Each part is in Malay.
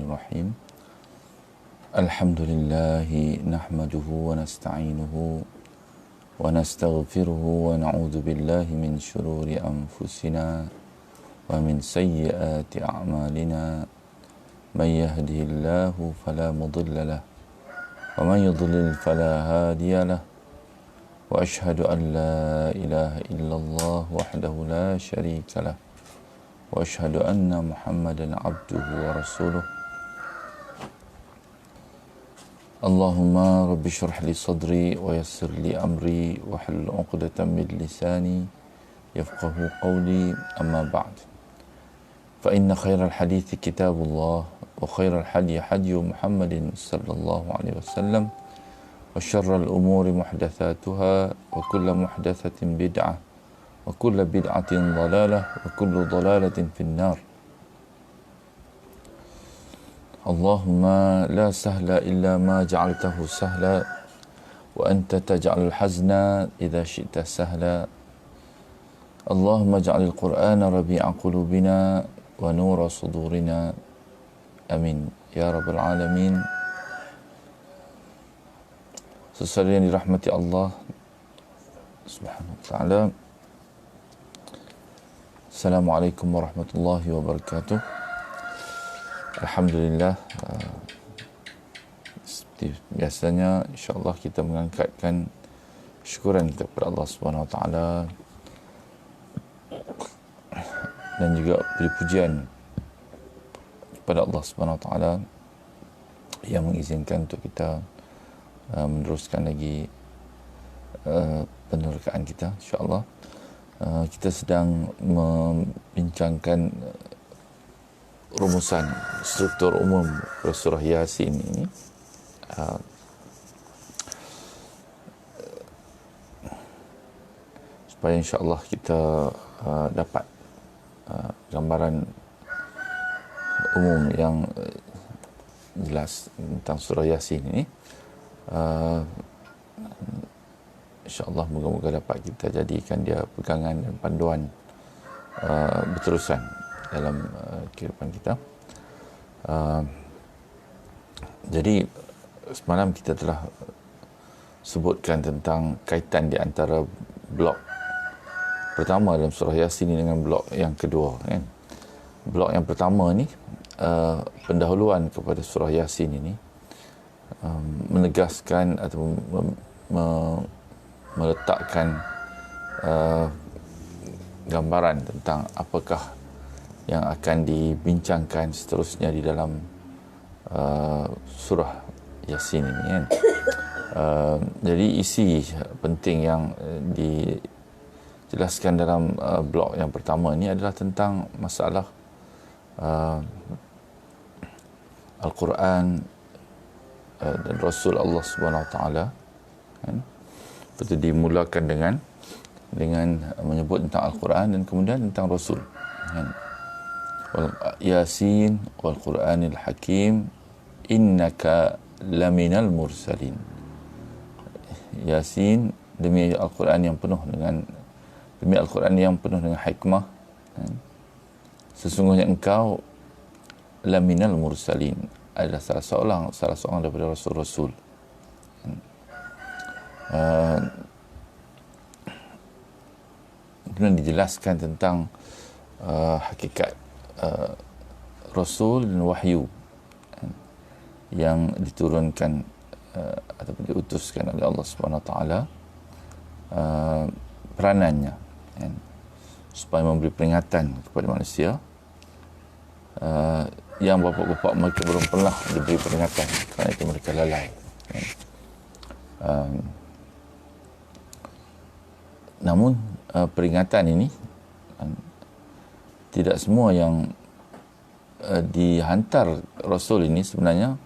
Bismillahirrahmanirrahim. Alhamdulillahi nahmaduhu wa nasta'inuhu wa nastaghfiruhu wa na'udzu billahi min shururi anfusina wa min sayyiati a'malina. May yahdihillahu fala mudilla lahu wa man yudlil fala hadiya lahu. Wa ashhadu an la ilaha illallah wahdahu la syarika lahu. Wa ashhadu anna Muhammadan abduhu wa rasuluh. Allahumma rabbi shrah li sadri wa yassir li amri wa hlul 'uqdatam min lisani yafqahu qawli, amma ba'd. Fa inna khairal hadithi kitabullah wa khairal hadi hadi Muhammadin sallallahu alaihi wasallam wa syarral umuri muhdatsatuha wa kullu muhdatsatin bid'ah wa kullu bid'atin dhalalah wa kullu dhalalatin finnar. Allahumma la sahla illa ma ja'altahu sahla wa anta taj'alul hazna idza syi'ta sahla. Allahumma ja'alil qur'ana rabi'a qulubina wa nura sudurina. Amin ya rabbal alamin. Sesaudara yang dirahmati Allah Subhanahu wa taala. Assalamualaikum warahmatullahi wabarakatuh. Alhamdulillah, seperti biasanya insya-Allah kita mengangkatkan syukuran kita kepada Allah Subhanahu wa taala dan juga beri pujian kepada Allah Subhanahu wa taala yang mengizinkan untuk kita meneruskan lagi penerokaan kita, insya-Allah. Kita sedang membincangkan rumusan struktur umum surah Yasin ini. Supaya insya-Allah kita dapat gambaran umum yang jelas tentang surah Yasin ini. InsyaAllah moga-moga dapat kita jadikan dia pegangan dan panduan berterusan dalam kehidupan kita. Jadi semalam kita telah sebutkan tentang kaitan di antara blok pertama dalam surah Yasin ini dengan blok yang kedua, kan? Blok yang pertama ni, pendahuluan kepada surah Yasin ini menegaskan atau meletakkan gambaran tentang apakah yang akan dibincangkan seterusnya di dalam surah Yasin ini, kan? Jadi isi penting yang dijelaskan dalam blok yang pertama ini adalah tentang masalah Al-Quran dan Rasul Allah Subhanahu Wa Taala, kan? Itu dimulakan dengan menyebut tentang Al-Quran dan kemudian tentang Rasul, kan? Yasin wal Qur'anil Hakim innaka laminal mursalin. Yasin, demi Al-Quran yang penuh dengan hikmah, kan? Sesungguhnya engkau laminal mursalin, adalah salah seorang daripada rasul-rasul. Kemudian dijelaskan tentang hakikat rasul dan wahyu yang diturunkan ataupun diutuskan oleh Allah Subhanahu Wa Taala, peranannya, kan? Supaya memberi peringatan kepada manusia yang bapa-bapa mereka belum pernah diberi peringatan, kerana itu mereka lalai, kan? Namun peringatan ini, tidak semua yang dihantar Rasul ini sebenarnya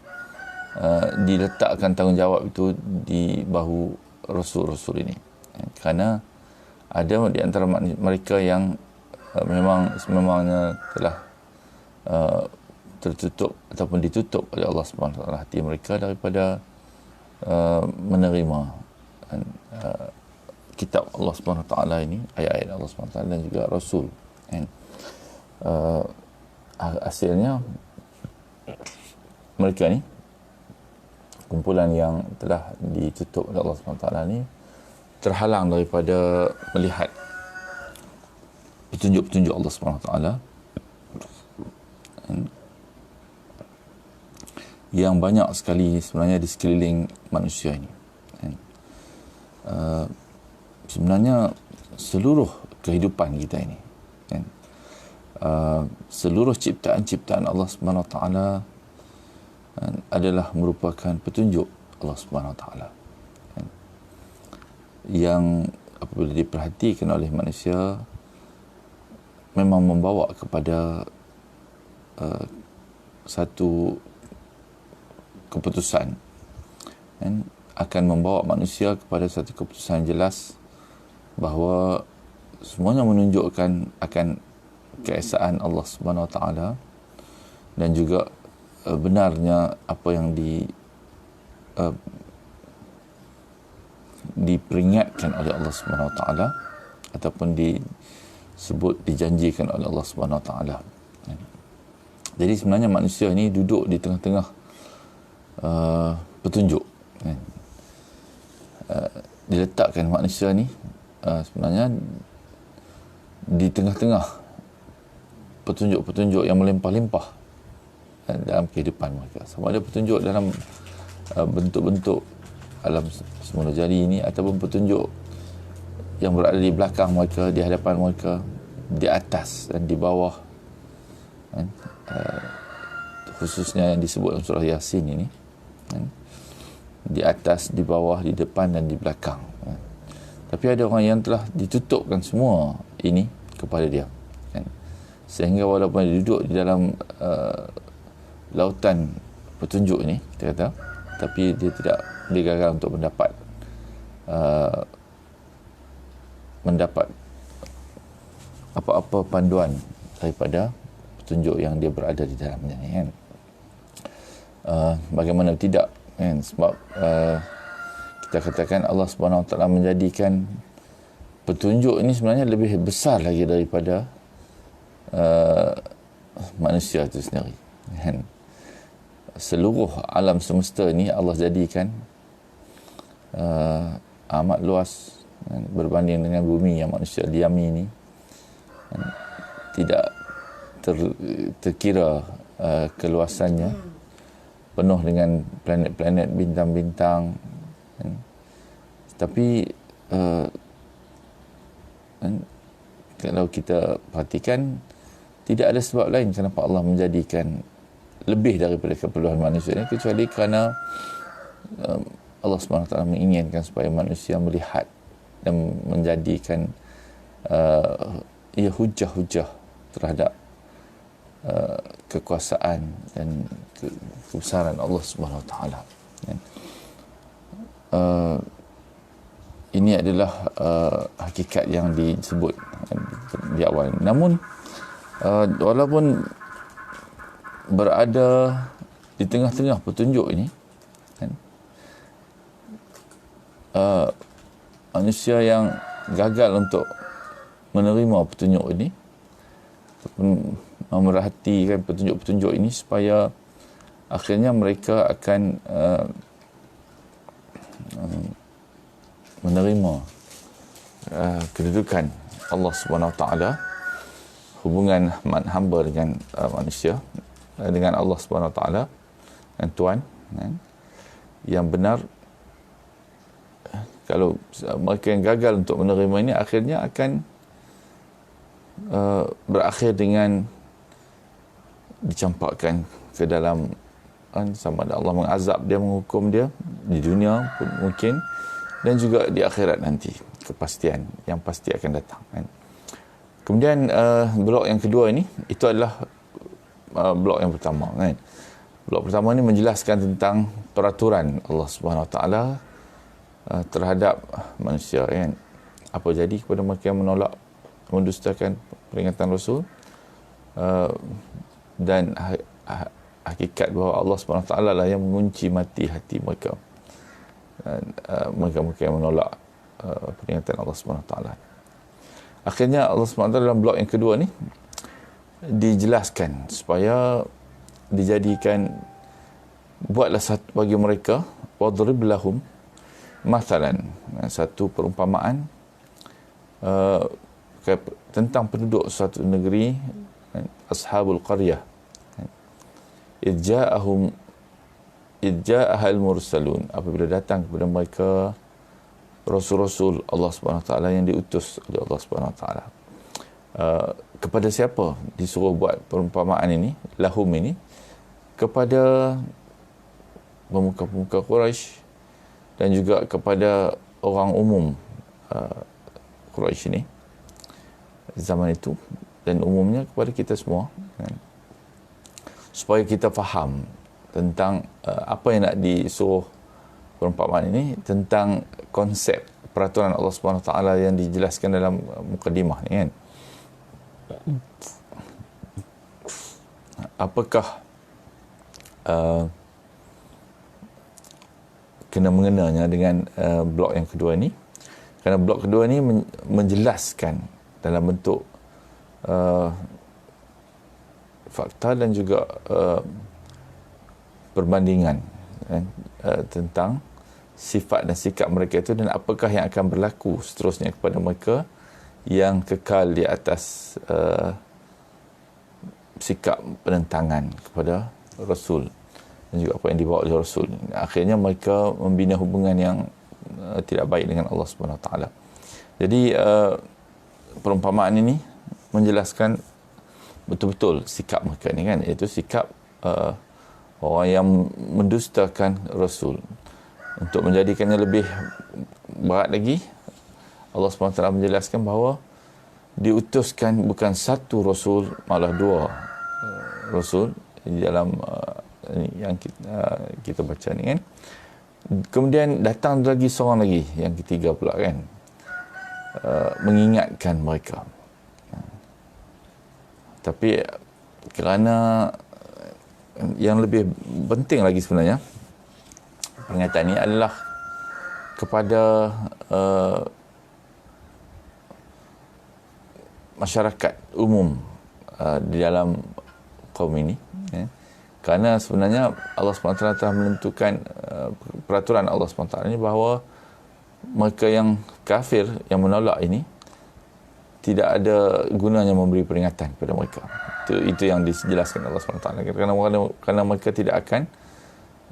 diletakkan tanggungjawab itu di bahu Rasul-Rasul ini, kerana ada di antara mereka yang memangnya telah tertutup ataupun ditutup oleh Allah Subhanahu Wa Taala hati mereka daripada menerima kitab Allah Subhanahu Wa Taala ini, ayat-ayat Allah Subhanahu Wa Taala dan juga Rasul, kan? Hasilnya mereka ni, kumpulan yang telah ditutup oleh Allah SWT ni, terhalang daripada melihat petunjuk-petunjuk Allah SWT yang banyak sekali sebenarnya di sekeliling manusia ini. Sebenarnya seluruh kehidupan kita ini, seluruh ciptaan-ciptaan Allah SWT adalah merupakan petunjuk Allah SWT yang apabila diperhatikan oleh manusia memang membawa kepada satu keputusan, akan membawa manusia kepada satu keputusan jelas bahawa semuanya menunjukkan akan keesaan Allah Subhanahu Wa Taala dan juga benarnya apa yang diperingatkan oleh Allah Subhanahu Wa Taala ataupun dijanjikan oleh Allah Subhanahu Wa Taala. Jadi sebenarnya manusia ini duduk di tengah-tengah petunjuk. Diletakkan manusia ni sebenarnya di tengah-tengah petunjuk-petunjuk yang melimpah-limpah dalam kehidupan mereka. Sama ada petunjuk dalam bentuk-bentuk alam semula jadi ini, ataupun petunjuk yang berada di belakang mereka, di hadapan mereka, di atas dan di bawah, khususnya yang disebut dalam surah Yasin ini, di atas, di bawah, di depan dan di belakang. Tapi ada orang yang telah ditutupkan semua ini kepada dia, sehingga walaupun dia duduk di dalam lautan petunjuk ini, kita kata, tapi dia tidak, dia gagal untuk mendapat apa-apa panduan daripada petunjuk yang dia berada di dalamnya, kan? Bagaimana tidak, kan? Sebab kita katakan Allah Subhanahu Wa Taala menjadikan petunjuk ini sebenarnya lebih besar lagi daripada manusia itu sendiri, kan? Seluruh alam semesta ini Allah jadikan amat luas, kan? Berbanding dengan bumi yang manusia diami ini, kan? Tidak terkira keluasannya, penuh dengan planet-planet, bintang-bintang, kan? Tapi kan, kalau kita perhatikan, tidak ada sebab lain kenapa Allah menjadikan lebih daripada keperluan manusia ini, kecuali kerana Allah SWT menginginkan supaya manusia melihat dan menjadikan hujah-hujah terhadap kekuasaan dan kebesaran Allah Subhanahu Wa Taala. Ini adalah hakikat yang disebut di awal. Namun walaupun berada di tengah-tengah petunjuk ini, kan, manusia yang gagal untuk menerima petunjuk ini ataupun memerhatikan petunjuk-petunjuk ini, supaya akhirnya mereka akan menerima kedudukan Allah Subhanahu Wa Taala, hubungan hamba dengan manusia, dengan Allah Subhanahu Wa Taala dan Tuhan, kan, yang benar. Kalau mereka yang gagal untuk menerima ini, akhirnya akan berakhir dengan dicampakkan ke dalam, sama ada Allah mengazab dia, menghukum dia di dunia pun mungkin, dan juga di akhirat nanti, kepastian yang pasti akan datang, kan. Kemudian blok yang kedua ini, itu adalah blok yang pertama, kan. Blok pertama ini menjelaskan tentang peraturan Allah Subhanahu Wa Taala terhadap manusia, kan. Apa jadi kepada mereka yang menolak, mendustakan peringatan Rasul, dan hakikat bahawa Allah Subhanahu Wa Taala lah yang mengunci mati hati mereka, mereka yang menolak peringatan Allah Subhanahu Wa Taala. Akhirnya Allah SWT dalam blok yang kedua ni dijelaskan supaya dijadikan buatlah satu bagi mereka, wadrib lahum mathalan, satu perumpamaan tentang penduduk suatu negeri, ashabul qaryah, idja'ahal mursalun, apabila datang kepada mereka rasul-rasul Allah Subhanahu Wa Taala yang diutus oleh Allah Subhanahu Wa Taala. Kepada siapa disuruh buat perumpamaan ini, lahum ini? Kepada pemuka-pemuka Quraisy dan juga kepada orang umum Quraisy ini zaman itu, dan umumnya kepada kita semua, kan? Supaya kita faham tentang apa yang nak disuruh perumpamaan ini, tentang konsep peraturan Allah Subhanahu Wa Taala yang dijelaskan dalam mukadimah ni, kan. Apakah kena mengenanya dengan blok yang kedua ni? Kerana blok kedua ni menjelaskan dalam bentuk fakta dan juga perbandingan, kan, tentang sifat dan sikap mereka itu, dan apakah yang akan berlaku seterusnya kepada mereka yang kekal di atas sikap penentangan kepada Rasul dan juga apa yang dibawa oleh Rasul. Akhirnya mereka membina hubungan yang tidak baik dengan Allah Subhanahu Wa Taala. Jadi perumpamaan ini menjelaskan betul-betul sikap mereka ni, kan, iaitu sikap orang yang mendustakan Rasul. Untuk menjadikannya lebih berat lagi, Allah SWT menjelaskan bahawa diutuskan bukan satu Rasul, malah dua Rasul di dalam yang kita baca ni, kan. Kemudian datang lagi seorang lagi, yang ketiga pula, kan, mengingatkan mereka. Tapi kerana yang lebih penting lagi sebenarnya, peringatan ini adalah kepada masyarakat umum di dalam kaum ini, ya. Kerana sebenarnya Allah SWT telah menentukan peraturan Allah SWT ini bahawa mereka yang kafir, yang menolak ini, tidak ada gunanya memberi peringatan kepada mereka. Itu yang dijelaskan Allah SWT. Kerana mereka tidak akan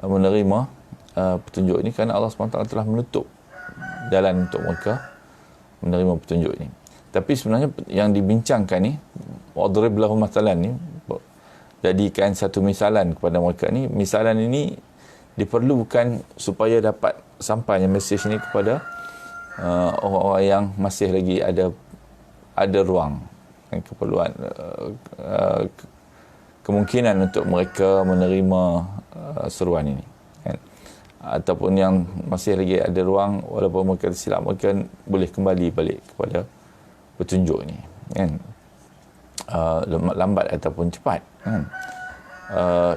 menerima petunjuk ini, kerana Allah SWT telah menutup jalan untuk mereka menerima petunjuk ini. Tapi sebenarnya yang dibincangkan ni, wadrib lahum mathalan ni, jadikan satu misalan kepada mereka ni. Misalan ini diperlukan supaya dapat sampainya mesej ini kepada orang-orang yang masih lagi ada ruang dan keperluan, kemungkinan untuk mereka menerima seruan ini, kan? Ataupun yang masih lagi ada ruang, walaupun mereka tersilap, mereka boleh kembali balik kepada petunjuk ini, kan, lambat ataupun cepat, kan.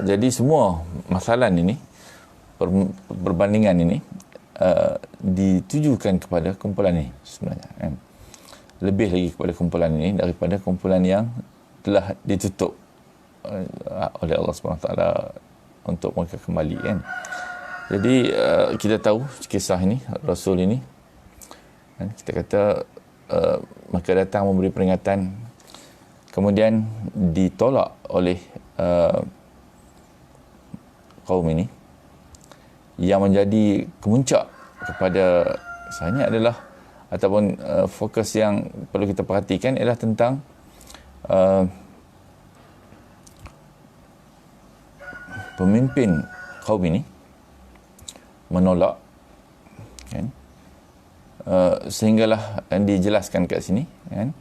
Jadi semua masalah ini, perbandingan ini ditujukan kepada kumpulan ini sebenarnya, kan. Lebih lagi kepada kumpulan ini daripada kumpulan yang telah ditutup oleh Allah SWT untuk mereka kembali, kan. Jadi kita tahu kisah ini, Rasul ini, kan, kita kata mereka datang memberi peringatan, kemudian ditolak oleh kaum ini. Yang menjadi kemuncak kepada saya adalah, ataupun fokus yang perlu kita perhatikan ialah tentang pemimpin kaum ini menolak, kan, sehinggalah dijelaskan kat sini, kan,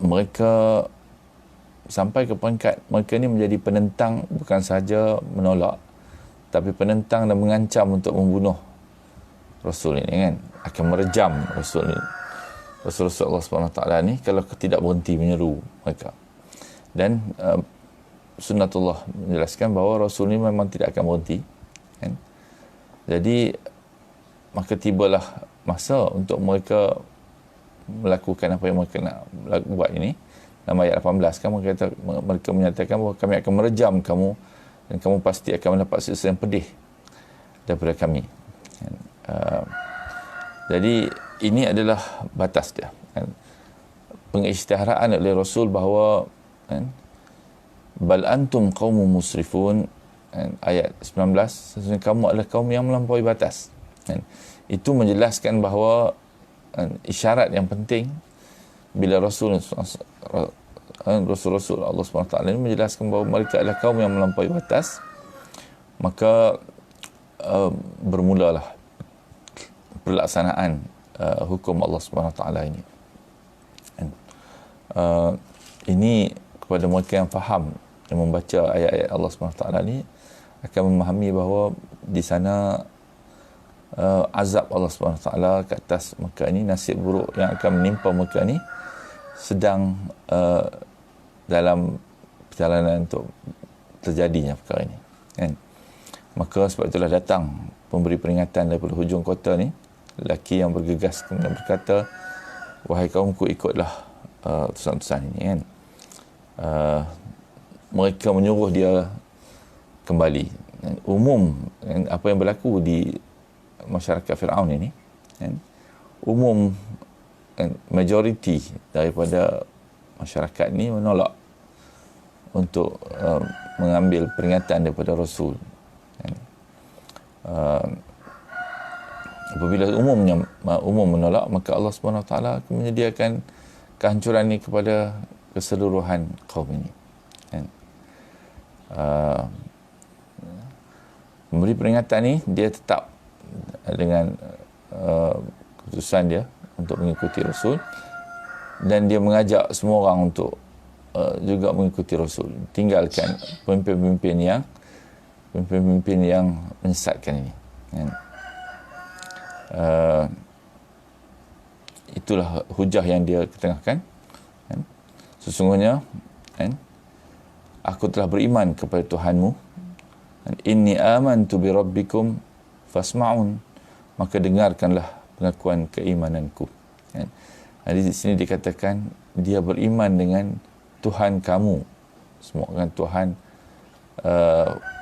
mereka sampai ke peringkat mereka ni menjadi penentang, bukan sahaja menolak, tapi penentang dan mengancam untuk membunuh Rasul ini, kan, akan merejam Rasul ini, Rasulullah SWT ni, kalau tidak berhenti menyeru mereka. Dan sunnatullah menjelaskan bahawa Rasul ini memang tidak akan berhenti, kan. Jadi maka tibalah masa untuk mereka melakukan apa yang mereka nak buat ini. Dalam ayat 18 kan mereka menyatakan bahawa kami akan merejam kamu dan kamu pasti akan mendapat siksa yang pedih daripada kami. Jadi ini adalah batas dia. Pengisytiharaan oleh Rasul bahawa bal antum qaumun musrifun, ayat 19, sesungguhnya kamu adalah kaum yang melampaui batas. Itu menjelaskan bahawa isyarat yang penting bila Rasul Allah SWT ini menjelaskan bahawa mereka adalah kaum yang melampaui batas, maka bermulalah pelaksanaan hukum Allah SWT ini. Ini kepada mereka yang faham, yang membaca ayat-ayat Allah SWT ni, akan memahami bahawa di sana azab Allah SWT ke atas mereka ni, nasib buruk yang akan menimpa mereka ni sedang dalam perjalanan untuk terjadinya perkara ini, kan? Maka sebab itulah datang pemberi peringatan daripada hujung kota ni, lelaki yang bergegas kemudian berkata, wahai kaumku, ikutlah utusan-utusan ini, kan? Mereka menyuruh dia kembali. Umum apa yang berlaku di masyarakat Firaun ini, kan? Umum majoriti daripada masyarakat ni menolak untuk mengambil peringatan daripada Rasul, kan? Apabila umum menolak, maka Allah SWT akan menyediakan kehancuran ini kepada keseluruhan kaum ini, kan? Memberi peringatan ni, dia tetap dengan keputusan dia untuk mengikuti Rasul, dan dia mengajak semua orang untuk juga mengikuti Rasul, tinggalkan pemimpin-pemimpin yang menyesatkan ini, kan? Itulah hujah yang dia ketengahkan, kan? Sesungguhnya, kan, aku telah beriman kepada Tuhanmu, inni amantu bi rabbikum fasma'un, maka dengarkanlah pengakuan keimananku, kan? Di sini dikatakan dia beriman dengan Tuhan kamu semua, dengan Tuhan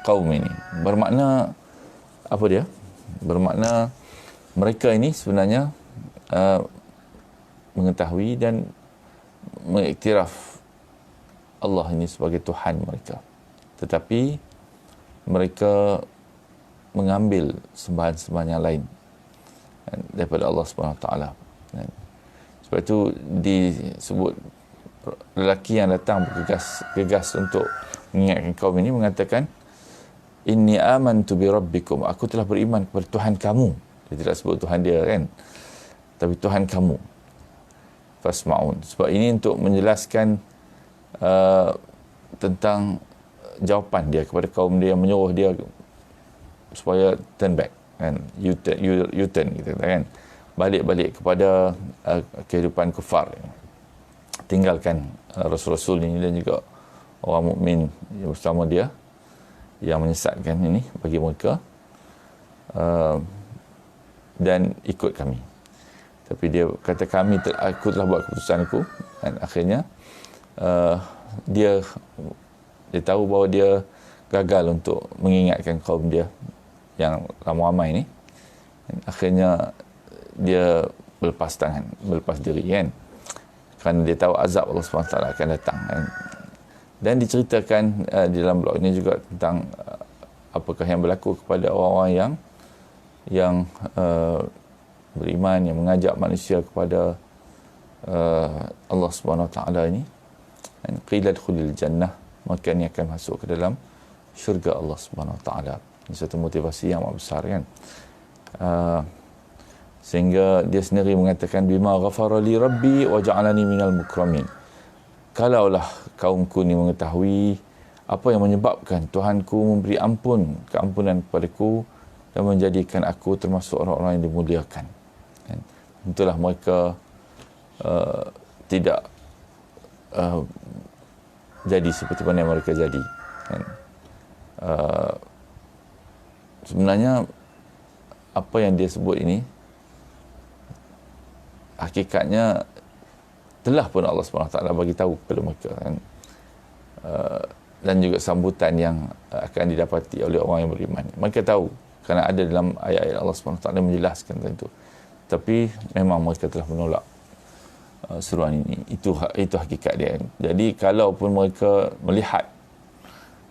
kaum ini. Bermakna apa dia? Bermakna mereka ini sebenarnya mengetahui dan mengiktiraf Allah ini sebagai Tuhan mereka, tetapi mereka mengambil sembahan-sembahan yang lain daripada Allah SWT. Sebab itu disebut lelaki yang datang bergegas untuk mengingatkan kaum ini, mengatakan, inni amantu bi rabbikum, aku telah beriman kepada Tuhan kamu. Dia tidak sebut Tuhan dia, kan, tapi Tuhan kamu, fasma'un. Sebab ini untuk menjelaskan tentang jawapan dia kepada kaum dia yang menyuruh dia supaya turn back, kan, U-turn kita kata, kan, balik kepada kehidupan kufar, tinggalkan Rasul-Rasul ini dan juga orang mukmin yang bersama dia yang menyesatkan ini bagi mereka, dan ikut kami. Tapi dia kata, aku telah buat keputusanku, dan akhirnya dia tahu bahawa dia gagal untuk mengingatkan kaum dia yang ramai-ramai ni, dan akhirnya dia berlepas tangan, berlepas diri, kan, kerana dia tahu azab Allah SWT akan datang, kan? Dan diceritakan di dalam blog ini juga tentang apakah yang berlaku kepada orang-orang yang beriman, yang mengajak manusia kepada Allah SWT ini. Qila dkhulil jannah, maka ini akan masuk ke dalam syurga Allah SWT. Ini satu motivasi yang amat besar, kan? Sehingga dia sendiri mengatakan, bima ghafara li rabbi wa ja'alani minal mukramin. Kalaulah kaumku ni mengetahui apa yang menyebabkan Tuhanku memberi keampunan kepadaku dan menjadikan aku termasuk orang-orang yang dimuliakan, kan? Tentulah mereka tidak jadi seperti mana yang mereka jadi, kan? Sebenarnya apa yang dia sebut ini hakikatnya telah pun Allah SWT bagi tahu kepada mereka, kan? dan juga sambutan yang akan didapati oleh orang yang beriman. Mereka tahu, kerana ada dalam ayat-ayat Allah SWT menjelaskan tentang itu. Tapi memang mereka telah menolak seruan ini. Itu hakikat dia. Jadi kalaupun mereka melihat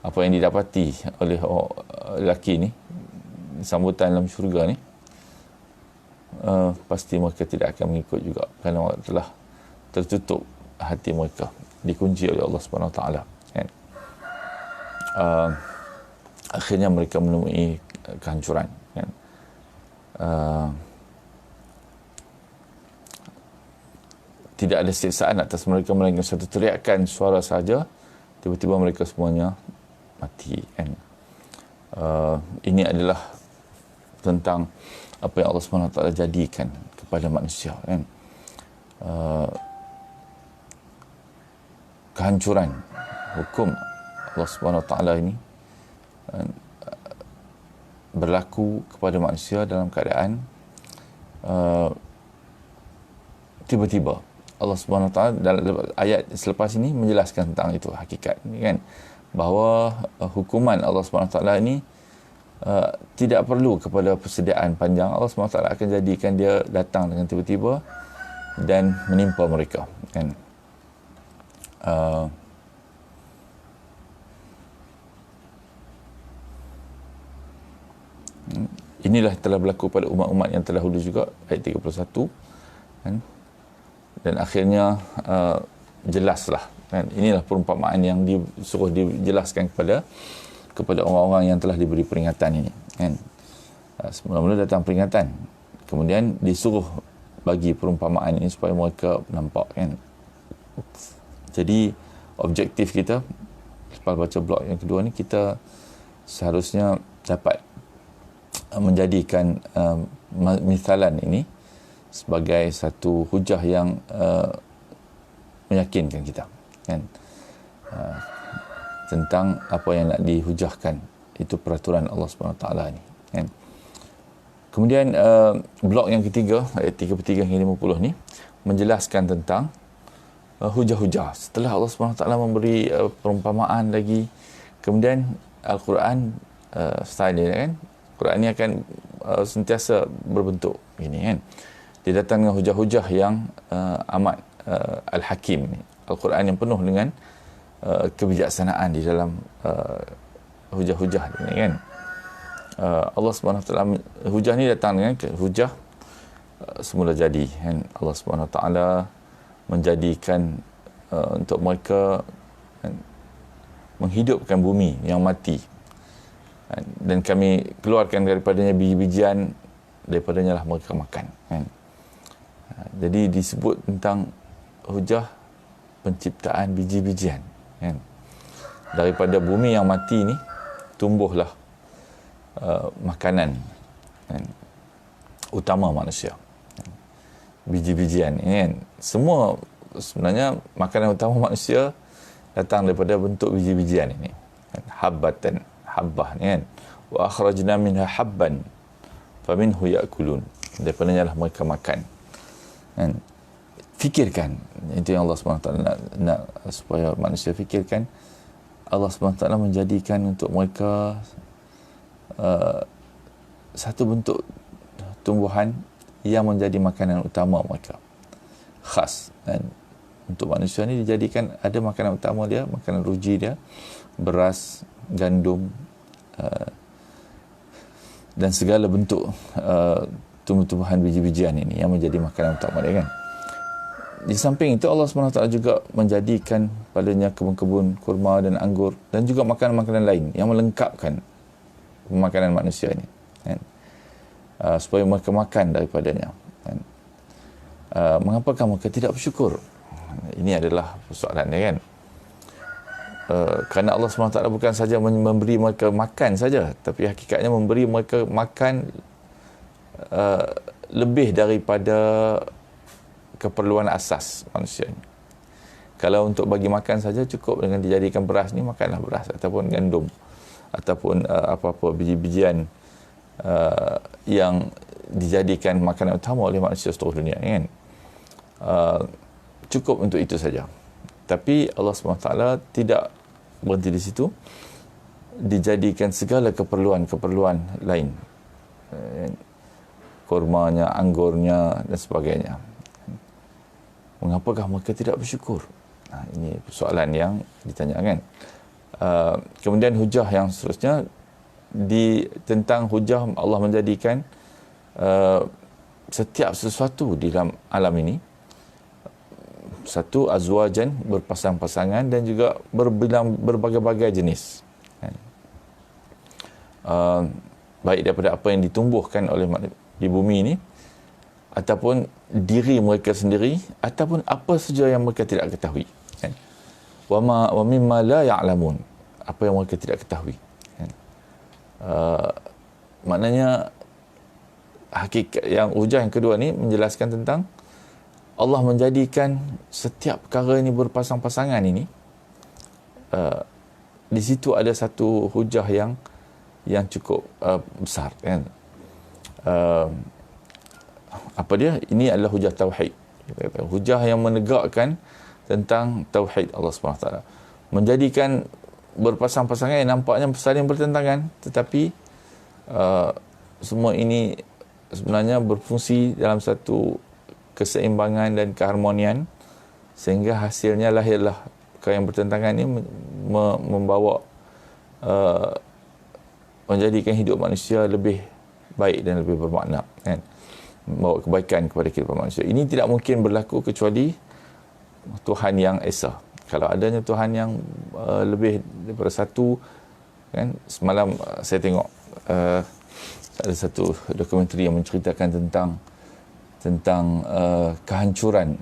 apa yang didapati oleh lelaki ni, sambutan dalam syurga ni, pasti mereka tidak akan mengikut juga, kerana telah tertutup hati mereka, dikunci oleh Allah Subhanahu Wa Taala, kan? Akhirnya mereka menemui kehancuran, kan? Tidak ada siksaan atas mereka melainkan satu teriakan suara saja, tiba-tiba mereka semuanya mati, kan? Ini adalah tentang apa yang Allah SWT jadikan kepada manusia, kan? Kehancuran hukum Allah SWT ini berlaku kepada manusia dalam keadaan tiba-tiba. Allah SWT dalam ayat selepas ini menjelaskan tentang itu, hakikat ini, kan, bahawa hukuman Allah SWT ini tidak perlu kepada persediaan panjang. Allah SWT akan jadikan dia datang dengan tiba-tiba dan menimpa mereka, kan? Inilah telah berlaku pada umat-umat yang telah dahulu juga, ayat 31, kan? Dan akhirnya jelaslah, kan? Inilah perumpamaan yang disuruh dijelaskan kepada orang-orang yang telah diberi peringatan ini, kan? Semula-mula datang peringatan, kemudian disuruh bagi perumpamaan ini supaya mereka nampak, kan? Jadi objektif kita lepas baca blok yang kedua ni, kita seharusnya dapat menjadikan misalan ini sebagai satu hujah yang meyakinkan kita, kan? Tentang apa yang nak dihujahkan, itu peraturan Allah SWT ni, kan? Kemudian blok yang ketiga, ayat 33 hingga 50 ni, menjelaskan tentang hujah-hujah. Setelah Allah SWT memberi perumpamaan lagi, kemudian Al-Quran style dia, kan? Quran ni akan sentiasa berbentuk ini, kan? Dia datang dengan hujah-hujah yang amat Al-Hakim ni. Al-Quran yang penuh dengan kebijaksanaan di dalam hujah-hujah ini, kan? Allah SWT, hujah ni datang dengan hujah semula jadi, kan? Allah SWT menjadikan untuk mereka, kan, menghidupkan bumi yang mati, kan? Dan kami keluarkan daripadanya biji-bijian, daripadanya lah mereka makan, kan? Jadi disebut tentang hujah penciptaan biji-bijian, kan? Daripada bumi yang mati ni tumbuhlah makanan, kan, utama manusia, kan? Biji-bijian ini, kan? Semua sebenarnya makanan utama manusia datang daripada bentuk biji-bijian ini, kan? Habbah ni, kan? Wa akhrajna minha habban faminhu ya'kulun, daripadanya lah mereka makan, kan? Fikirkan, itu yang Allah SWT nak supaya manusia fikirkan. Allah SWT menjadikan untuk mereka satu bentuk tumbuhan yang menjadi makanan utama mereka, khas, kan? Untuk manusia ni dijadikan ada makanan utama dia, makanan ruji dia, beras, gandum, dan segala bentuk tumbuh-tumbuhan biji-bijian ini yang menjadi makanan utama dia, kan? Di samping itu Allah SWT juga menjadikan padanya kebun-kebun kurma dan anggur dan juga makanan-makanan lain yang melengkapkan makanan manusia ini, kan? Supaya mereka makan daripadanya, kan? Mengapakah mereka tidak bersyukur? Ini adalah persoalan dia, kan? Kerana Allah SWT bukan saja memberi mereka makan saja, tapi hakikatnya memberi mereka makan lebih daripada keperluan asas manusia ini. Kalau untuk bagi makan saja cukup dengan dijadikan beras ni, makanlah beras ataupun gandum ataupun apa-apa biji-bijian yang dijadikan makanan utama oleh manusia seluruh dunia, kan? Cukup untuk itu saja. Tapi Allah SWT tidak berhenti di situ, dijadikan segala keperluan lain, kurmanya, anggurnya dan sebagainya. Mengapakah mereka tidak bersyukur? Ini soalan yang ditanyakan. Kemudian hujah yang seterusnya tentang hujah Allah menjadikan setiap sesuatu di dalam alam ini satu azwajan, berpasang-pasangan, dan juga berbagai-bagai jenis, baik daripada apa yang ditumbuhkan oleh di bumi ini, ataupun diri mereka sendiri, ataupun apa saja yang mereka tidak ketahui, wa mimma la ya'lamun, apa yang mereka tidak ketahui, maknanya hakikat yang hujah yang kedua ni menjelaskan tentang Allah menjadikan setiap perkara ini berpasang-pasangan ini. Di situ ada satu hujah yang cukup besar, kan. Apa dia? Ini adalah hujah tauhid. Hujah yang menegakkan tentang tauhid Allah SWT. Menjadikan berpasang-pasangan yang nampaknya saling bertentangan, tetapi semua ini sebenarnya berfungsi dalam satu keseimbangan dan keharmonian, sehingga hasilnya lahirlah perkara yang bertentangan ini membawa menjadikan hidup manusia lebih baik dan lebih bermakna, kan, membawa kebaikan kepada kehidupan manusia. Ini tidak mungkin berlaku kecuali Tuhan yang Esa. Kalau adanya Tuhan yang lebih daripada satu, kan. Semalam saya tengok ada satu dokumentari yang menceritakan tentang kehancuran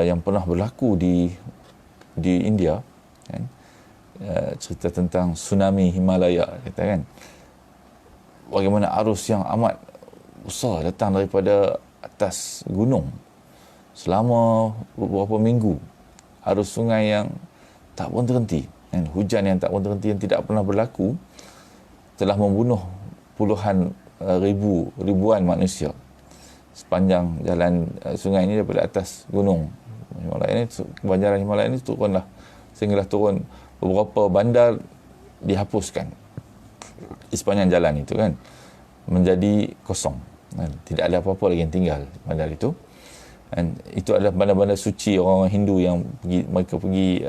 yang pernah berlaku di India, kan. Cerita tentang tsunami Himalaya, kata, kan, bagaimana arus yang amat besar datang daripada atas gunung selama beberapa minggu, arus sungai yang tak pun terhenti, kan, hujan yang tak pun terhenti, yang tidak pernah berlaku, telah membunuh puluhan ribuan manusia sepanjang jalan sungai ini daripada atas gunung Himalaya ini. Banjaran Himalaya ini turunlah, sehinggalah turun beberapa bandar dihapuskan di sepanjang jalan itu, kan, menjadi kosong, kan. Tidak ada apa-apa lagi yang tinggal bandar itu, dan itu adalah bandar-bandar suci orang Hindu yang mereka pergi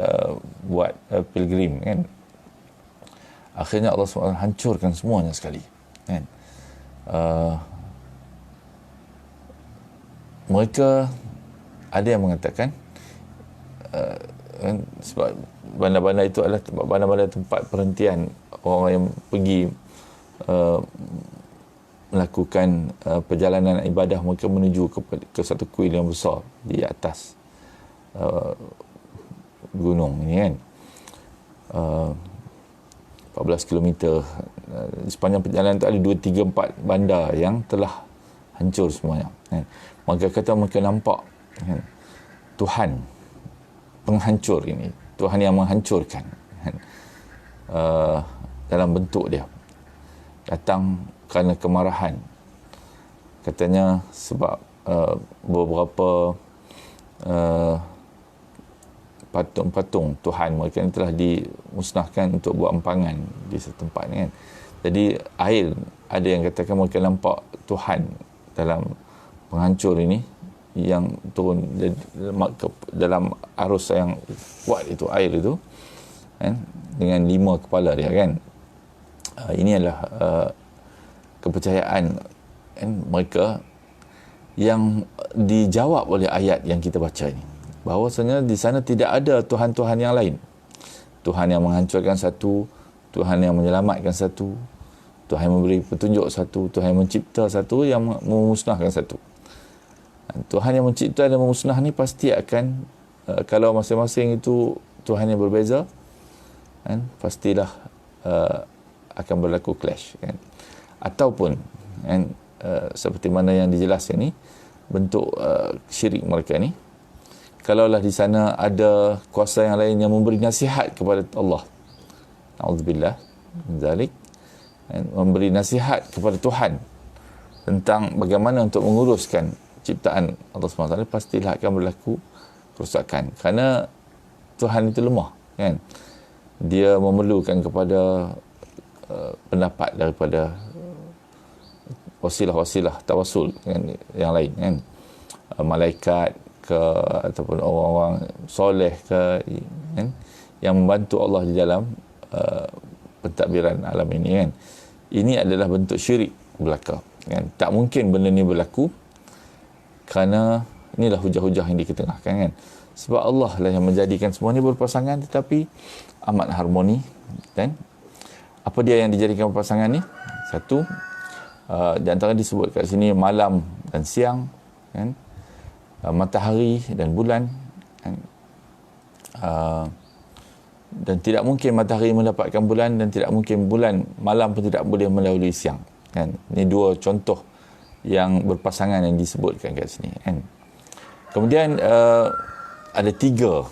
buat pilgrim, kan. Akhirnya Allah SWT hancurkan semuanya sekali, kan. Mereka ada yang mengatakan sebab bandar-bandar itu adalah bandar-bandar tempat perhentian orang yang pergi melakukan perjalanan ibadah mereka menuju ke satu kuil yang besar di atas gunung ini, kan. 14 km di sepanjang perjalanan itu ada 2, 3, 4 bandar yang telah hancur semuanya, kan. Maka kata mereka nampak, kan, Tuhan penghancur ini, Tuhan yang menghancurkan, kan, dalam bentuk dia datang kerana kemarahan, katanya sebab beberapa patung-patung Tuhan mereka ini telah dimusnahkan untuk buat empangan di setempat ni, kan. Jadi air, ada yang katakan mereka nampak Tuhan dalam penghancur ini yang turun dalam arus yang kuat itu, air itu, kan, dengan 5 kepala dia, kan. Ini adalah kepercayaan, kan, mereka yang dijawab oleh ayat yang kita baca ini, bahawasanya di sana tidak ada Tuhan-Tuhan yang lain. Tuhan yang menghancurkan satu, Tuhan yang menyelamatkan satu, Tuhan yang memberi petunjuk satu, Tuhan yang mencipta satu, yang memusnahkan satu. Tuhan yang mencipta dan memusnah ni pasti akan, kalau masing-masing itu Tuhan yang berbeza, kan, pastilah akan berlaku clash, kan. Ataupun, kan, seperti mana yang dijelaskan ni, bentuk syirik mereka ni, kalaulah di sana ada kuasa yang lain yang memberi nasihat kepada Allah, na'udzubillah min zalik, kan, memberi nasihat kepada Tuhan tentang bagaimana untuk menguruskan ciptaan Allah SWT, pastilah akan berlaku kerosakan, kerana Tuhan itu lemah, kan. dia memerlukan kepada pendapat daripada wasilah-wasilah tawasul dengan yang lain kan, malaikat ke ataupun orang-orang soleh ke kan, yang membantu Allah di dalam pentadbiran alam ini kan. Ini adalah bentuk syirik belaka kan. Tak mungkin benda ni berlaku kerana inilah hujah-hujah yang diketengahkan kan. Sebab Allah lah yang menjadikan semua ni berpasangan, tetapi amat harmoni. Dan apa dia yang dijadikan berpasangan ni? Satu, di antara disebut kat sini malam dan siang kan, matahari dan bulan kan? Dan tidak mungkin matahari mendapatkan bulan, dan tidak mungkin bulan malam pun tidak boleh melalui siang kan. Ini dua contoh yang berpasangan yang disebutkan kat sini kan. Kemudian ada tiga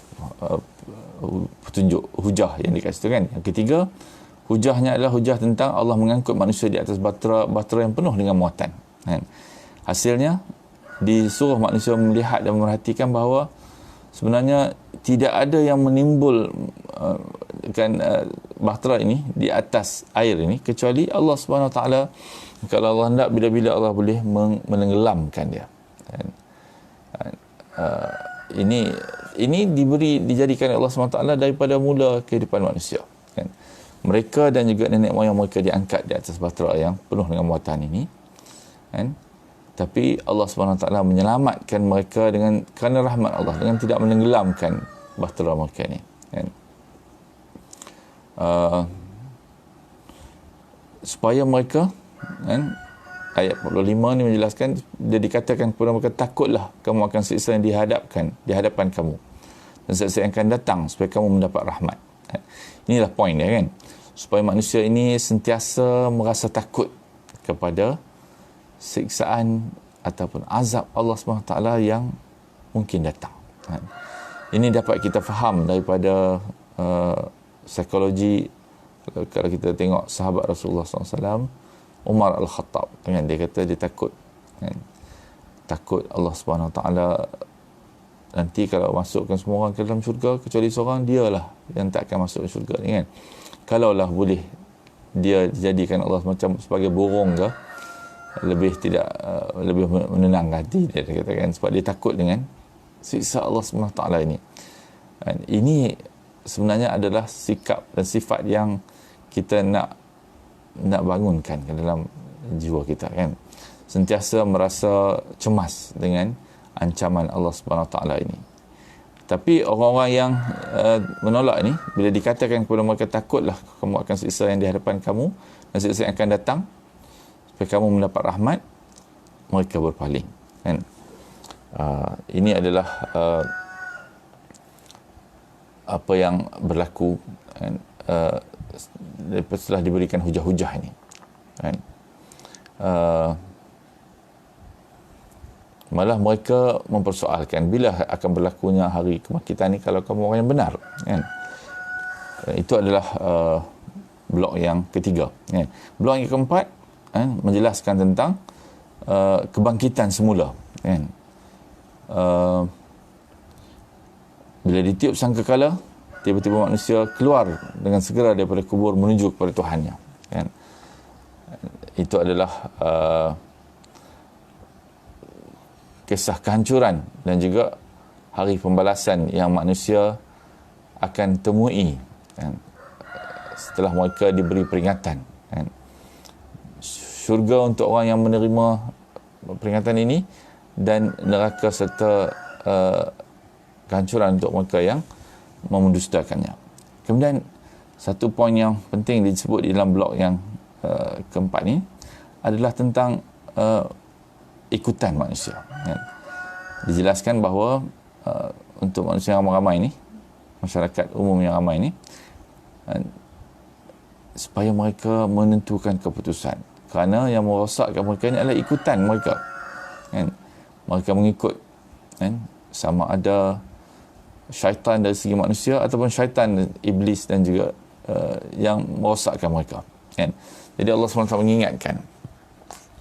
petunjuk hujah yang dikasih kan. Yang ketiga, hujahnya adalah hujah tentang Allah mengangkut manusia di atas bahtera yang penuh dengan muatan kan. Hasilnya disuruh manusia melihat dan memerhatikan bahawa sebenarnya tidak ada yang menimbul bahtera ini di atas air ini kecuali Allah Subhanahu Wa Taala. Kalau Allah hendak, bila-bila Allah boleh menenggelamkan dia kan. Ini dijadikan Allah SWT daripada mula kehidupan manusia kan. Mereka dan juga nenek moyang mereka diangkat di atas bahtera yang penuh dengan muatan ini kan. Tapi Allah SWT menyelamatkan mereka kerana rahmat Allah, dengan tidak menenggelamkan bahtera mereka ini kan. Supaya mereka kan, ayat 45 ni menjelaskan, dia dikatakan kepada mereka, takutlah kamu akan siksa yang di hadapan kamu, dan siksa yang akan datang supaya kamu mendapat rahmat. Inilah poin dia kan, supaya manusia ini sentiasa merasa takut kepada siksaan ataupun azab Allah SWT yang mungkin datang. Ini dapat kita faham daripada psikologi. Kalau kita tengok sahabat Rasulullah SAW, Umar Al-Khattab kan, dia kata dia takut kan? Takut Allah SWT nanti kalau masukkan semua orang ke dalam syurga kecuali seorang, dialah yang tak akan masuk ke syurga ni kan. Kalaulah boleh dia dijadikan Allah macam sebagai burung ke, lebih menenangkan hati dia kata kan, sebab dia takut dengan siksa Allah SWT ini. Dan ini sebenarnya adalah sikap dan sifat yang kita nak bangunkan ke dalam jiwa kita kan. Sentiasa merasa cemas dengan ancaman Allah SWT ini. Tapi orang-orang yang menolak ni, bila dikatakan kepada mereka, takutlah kamu akan siksa yang di hadapan kamu dan siksa yang akan datang supaya kamu mendapat rahmat, mereka berpaling kan. Ini adalah apa yang berlaku kan, setelah diberikan hujah-hujah ini kan. Malah mereka mempersoalkan bila akan berlakunya hari kebangkitan ni kalau kamu orang yang benar kan. Itu adalah blok yang ketiga kan. Blok yang keempat kan, menjelaskan tentang kebangkitan semula kan. Bila ditiup sangkakala, tiba-tiba manusia keluar dengan segera daripada kubur menuju kepada Tuhannya kan. Itu adalah kisah kehancuran dan juga hari pembalasan yang manusia akan temui kan, setelah mereka diberi peringatan kan. Syurga untuk orang yang menerima peringatan ini, dan neraka serta kehancuran untuk mereka yang memendustakannya. Kemudian satu poin yang penting disebut di dalam blok yang keempat ni adalah tentang ikutan manusia kan. Dijelaskan bahawa untuk manusia yang ramai ni, masyarakat umum yang ramai ni, supaya mereka menentukan keputusan, kerana yang merosakkan mereka ni adalah ikutan mereka kan. Mereka mengikut kan, sama ada syaitan dari segi manusia ataupun syaitan iblis dan juga yang merosakkan mereka kan. Jadi Allah SWT mengingatkan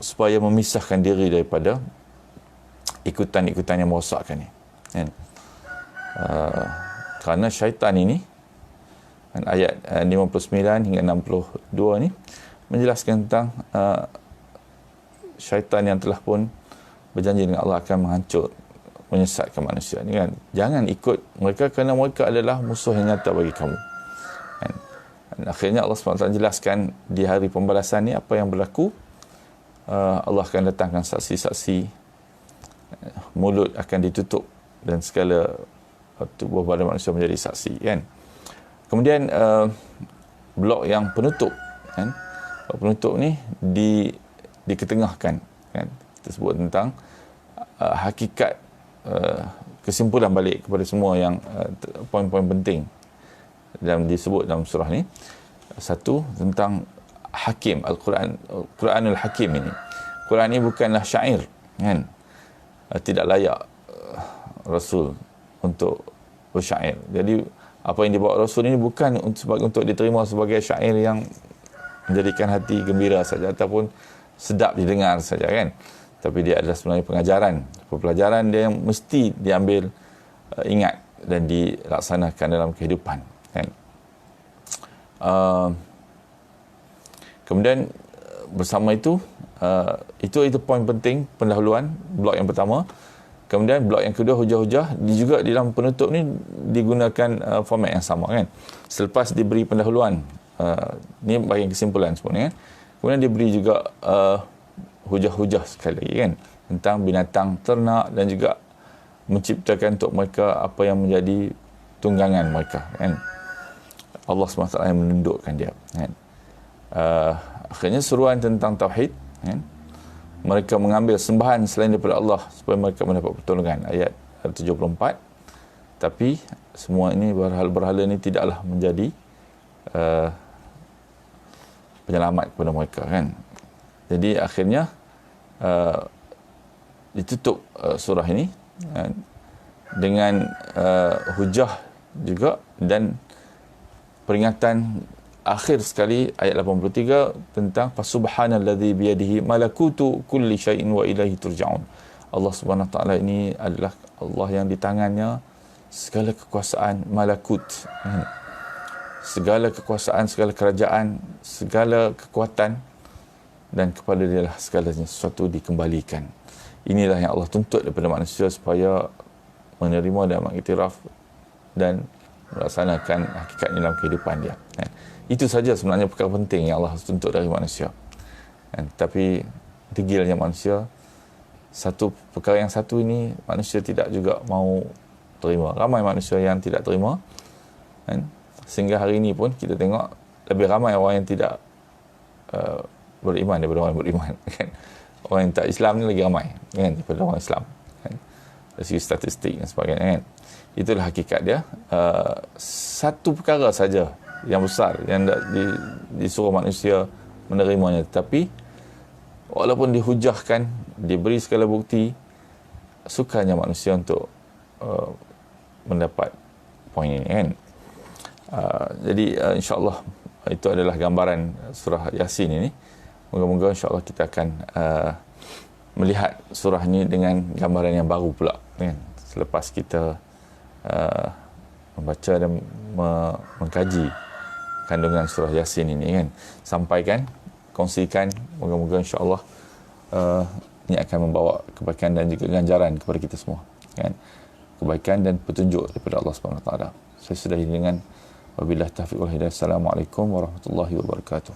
supaya memisahkan diri daripada ikutan-ikutan yang merosakkan ni kan. Kerana syaitan ini ayat 59 hingga 62 ni menjelaskan tentang syaitan yang telah pun berjanji dengan Allah akan menghancur, menyesatkan manusia ni kan. Jangan ikut mereka kerana mereka adalah musuh yang nyata bagi kamu kan. Dan akhirnya Allah SWT jelaskan di hari pembalasan ni apa yang berlaku. Allah akan datangkan saksi-saksi, mulut akan ditutup dan segala tubuh badan manusia menjadi saksi kan. Kemudian blok yang penutup kan, blok penutup ni diketengahkan kan. Kita sebut tentang hakikat, kesimpulan balik kepada semua yang poin-poin penting dan disebut dalam surah ni. Satu, tentang hakim, Quranul Hakim ini. Quran ini bukanlah syair kan. Tidak layak Rasul untuk bersyair. Jadi apa yang dibawa Rasul ini bukan untuk diterima sebagai syair yang menjadikan hati gembira saja ataupun sedap didengar saja kan. Tapi dia adalah sebenarnya pengajaran, pelajaran dia yang mesti diambil, ingat dan dilaksanakan dalam kehidupan kan. Kemudian bersama itu poin penting pendahuluan blok yang pertama. Kemudian blok yang kedua, hujah-hujah, juga di dalam penutup ni digunakan format yang sama kan. Selepas diberi pendahuluan, ni bagi kesimpulan sebenarnya kan. Kemudian diberi juga hujah-hujah sekali lagi kan, tentang binatang, ternak dan juga menciptakan untuk mereka apa yang menjadi tunggangan mereka kan. Allah SWT yang menundukkan dia kan. Akhirnya seruan tentang tauhid kan. Mereka mengambil sembahan selain daripada Allah supaya mereka mendapat pertolongan, ayat 74. Tapi semua ini berhala-berhala ini tidaklah menjadi penyelamat kepada mereka kan. Jadi akhirnya ditutup surah ini dengan hujah juga dan peringatan akhir sekali, ayat 83, tentang fasubhanalladzi biyadihi malakutu kulli syai'in wa ilaihi turja'un. Allah Subhanahu taala ini adalah Allah yang di tangannya segala kekuasaan, malakut, segala kekuasaan, segala kerajaan, segala kekuatan, dan kepada dia lah segalanya sesuatu dikembalikan. Inilah yang Allah tuntut daripada manusia supaya menerima dan mengiktiraf dan melaksanakan hakikat dalam kehidupan dia. Itu saja sebenarnya perkara penting yang Allah tuntut dari manusia. Tapi degilnya manusia, satu perkara yang satu ini manusia tidak juga mau terima. Ramai manusia yang tidak terima kan? Sehingga hari ini pun kita tengok lebih ramai orang yang tidak beriman daripada orang yang beriman kan? Orang yang tak Islam ni lagi ramai kan, daripada orang Islam kan? Dari segi statistik dan sebagainya kan. Itulah hakikat dia. Satu perkara saja yang besar yang disuruh manusia menerimanya, tapi walaupun dihujahkan, diberi segala bukti, sukanya manusia untuk mendapat poin ini kan. Jadi insya-Allah itu adalah gambaran surah Yasin ini. Moga-moga insya-Allah kita akan melihat surah ini dengan gambaran yang baru pula kan, selepas kita membaca dan mengkaji kandungan surah Yasin ini kan. Sampaikan, kongsikan, moga-moga insya-Allah ini akan membawa kebaikan dan juga ganjaran kepada kita semua kan. Kebaikan dan petunjuk daripada Allah Subhanahu Wa Taala. Saya sudahi dengan wabillahi taufiq wal hidayah. Assalamualaikum warahmatullahi wabarakatuh.